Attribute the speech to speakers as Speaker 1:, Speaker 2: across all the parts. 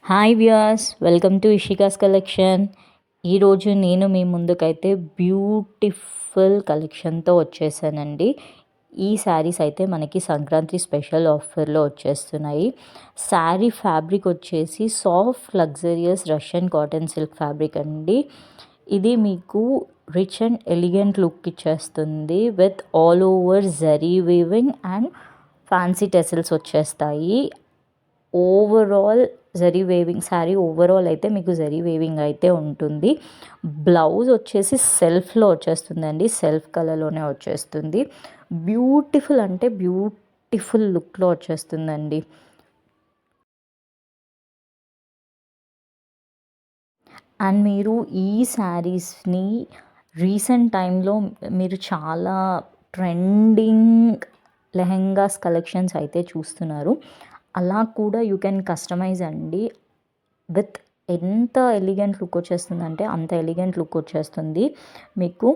Speaker 1: Hi viewers, welcome to Ishika's collection. ఈరోజు నేను మీ ముందుకైతే బ్యూటిఫుల్ కలెక్షన్తో వచ్చేసానండి. ఈ శారీస్ అయితే మనకి సంక్రాంతి స్పెషల్ ఆఫర్లో వచ్చేస్తున్నాయి. శారీ ఫ్యాబ్రిక్ వచ్చేసి soft luxurious Russian cotton silk fabric అండి. ఇది మీకు రిచ్ అండ్ ఎలిగెంట్ లుక్ ఇచ్చేస్తుంది with all over zari weaving and fancy tassels వచ్చేస్తాయి. Overall zari weaving sari overall అయితే మీకు జరీ వేవింగ్ అయితే ఉంటుంది. బ్లౌజ్ వచ్చేసి సెల్ఫ్లో వచ్చేస్తుందండి, సెల్ఫ్ కలర్లోనే వచ్చేస్తుంది. బ్యూటిఫుల్ అంటే బ్యూటిఫుల్ లుక్లో వచ్చేస్తుందండి. అండ్ మీరు ఈ శారీస్ని రీసెంట్ టైంలో మీరు చాలా ట్రెండింగ్ లెహెంగాస్ కలెక్షన్స్ అయితే చూస్తున్నారు. అలా కూడా యూ కెన్ కస్టమైజ్ అండి. విత్ ఎంత ఎలిగెంట్ లుక్ వచ్చేస్తుందంటే అంత ఎలిగెంట్ లుక్ వచ్చేస్తుంది. మీకు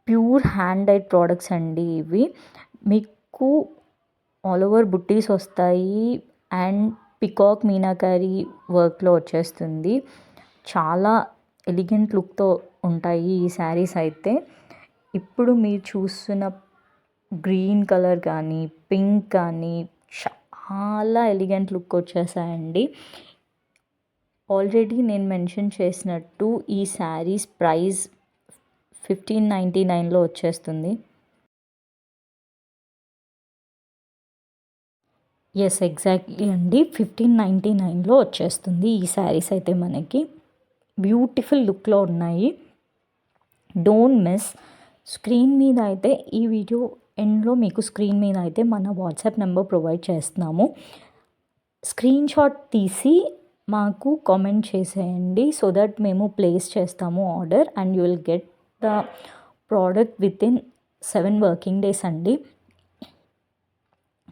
Speaker 1: ప్యూర్ హ్యాండ్ డైడ్ ప్రోడక్ట్స్ అండి ఇవి. మీకు ఆల్ ఓవర్ బుట్టీస్ వస్తాయి అండ్ పికాక్ మీనాకారి వర్క్లో వచ్చేస్తుంది. చాలా ఎలిగెంట్ లుక్తో ఉంటాయి ఈ శారీస్ అయితే. ఇప్పుడు మీరు చూస్తున్న గ్రీన్ కలర్ కానీ పింక్ కానీ చాలా ఎలిగెంట్ లుక్ వచ్చేసాయండి. ఆల్రెడీ నేను మెన్షన్ చేసినట్టు ఈ శారీస్ ప్రైస్ 1599లో వచ్చేస్తుంది. ఎస్, ఎగ్జాక్ట్లీ అండి, 1599లో వచ్చేస్తుంది ఈ శారీస్ అయితే మనకి. బ్యూటిఫుల్ లుక్లో ఉన్నాయి. Don't miss. స్క్రీన్ మీద అయితే ఈ వీడియో ఎండ్లో మీకు స్క్రీన్ మీద అయితే మన వాట్సాప్ నెంబర్ ప్రొవైడ్ చేస్తున్నాము. స్క్రీన్ షాట్ తీసి మాకు కామెంట్ చేసేయండి సో దట్ మేము ప్లేస్ చేస్తాము order and you will get the product with in 7 working days అండి.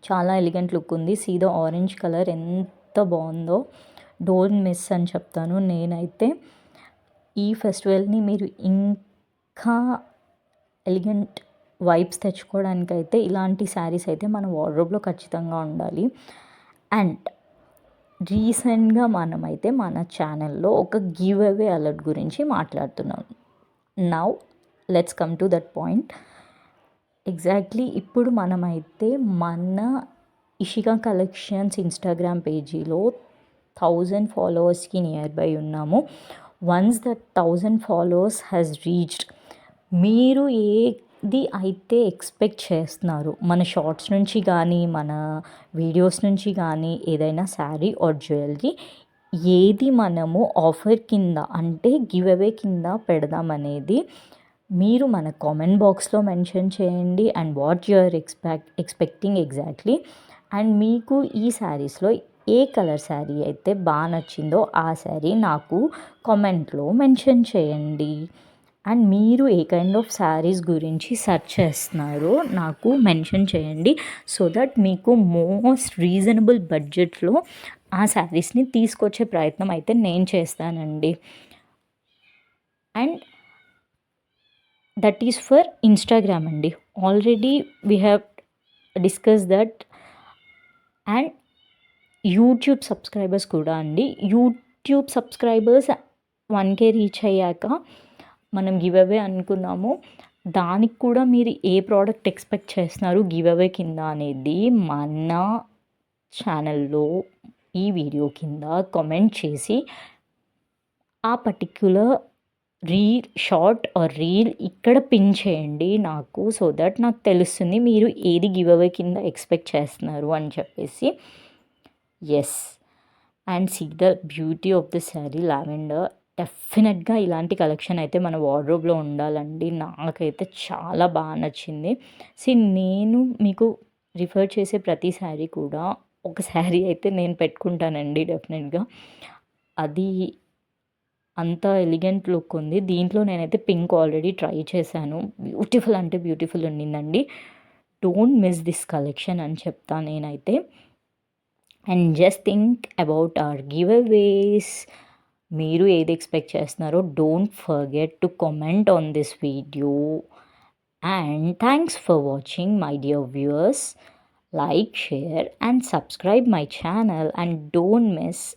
Speaker 1: చాలా ఎలిగెంట్ లుక్ ఉంది. సీ ద ఆరెంజ్ కలర్ ఎంత బాగుందో. డోంట్ మిస్ అని చెప్తాను నేనైతే. ఈ ఫెస్టివల్ని మీరు ఇంకా ఎలిగెంట్ వైబ్స్ తెచ్చుకోవడానికైతే ఇలాంటి శారీస్ అయితే మన వార్డ్రోబ్లో ఖచ్చితంగా ఉండాలి. అండ్ రీసెంట్గా మనమైతే మన ఛానల్లో ఒక గివ్ అవే అలర్ట్ గురించి మాట్లాడుతున్నాం. Now let's come to that point. Exactly ఇప్పుడు మనమైతే మన ఇషికా కలెక్షన్స్ ఇన్స్టాగ్రామ్ పేజీలో 1000 ఫాలోవర్స్కి నియర్ బై ఉన్నాము. Once that 1000 followers has reached, మీరు ఏది అయితే ఎక్స్పెక్ట్ చేస్తున్నారు మన షార్ట్స్ నుంచి కానీ మన వీడియోస్ నుంచి కానీ ఏదైనా శారీ ఆర్ జ్యువెలరీ ఏది మనము ఆఫర్ కింద అంటే గివ్ అవే కింద పెడదామనేది మీరు మన కామెంట్ బాక్స్లో మెన్షన్ చేయండి. And what you are expecting exactly. And మీకు ఈ శారీస్లో ఏ కలర్ శారీ అయితే బాగా నచ్చిందో ఆ శారీ నాకు కామెంట్లో మెన్షన్ చేయండి. అండ్ మీరు ఏ కైండ్ ఆఫ్ శారీస్ గురించి సెర్చ్ చేస్తున్నారో నాకు మెన్షన్ చేయండి సో దట్ మీకు మోస్ట్ రీజనబుల్ బడ్జెట్లో ఆ శారీస్ని తీసుకొచ్చే ప్రయత్నం అయితే నేను చేస్తానండి. And that is for Instagram అండి. Already we have discuss that. And YouTube subscribers కూడా అండి. యూట్యూబ్ సబ్స్క్రైబర్స్ 1K రీచ్ అయ్యాక మనం గివ్ అవే అనుకున్నాము. దానికి కూడా మీరు ఏ ప్రోడక్ట్ ఎక్స్పెక్ట్ చేస్తున్నారు గివ్ అవే కింద అనేది మన ఛానల్లో ఈ వీడియో కింద కామెంట్ చేసి ఆ పర్టిక్యులర్ షార్ట్ ఆర్ రీల్ ఇక్కడ పిన్ చేయండి నాకు సో దట్ నాకు తెలుస్తుంది మీరు ఏది గివ్ అవే కింద ఎక్స్పెక్ట్ చేస్తున్నారు అని చెప్పేసి. Yes, and see the beauty of the sari lavender. డెఫినెట్గా ఇలాంటి కలెక్షన్ అయితే మన వార్డ్రోబ్లో ఉండాలండి. నాకైతే చాలా బాగా నచ్చింది. నేను మీకు రిఫర్ చేసే ప్రతి శారీ కూడా ఒక శారీ అయితే నేను పెట్టుకుంటానండి డెఫినెట్గా. అది అంత ఎలిగెంట్ లుక్ ఉంది. దీంట్లో నేనైతే పింక్ ఆల్రెడీ ట్రై చేశాను. బ్యూటిఫుల్ అంటే బ్యూటిఫుల్ ఉండిందండి. డోంట్ మిస్ దిస్ కలెక్షన్ అని చెప్తాను నేనైతే. And just think about our giveaways. మీరు ఏది ఎక్స్పెక్ట్ చేస్తున్నారో don't forget to comment on this video. And thanks for watching my dear viewers. Like, share and subscribe my channel and don't miss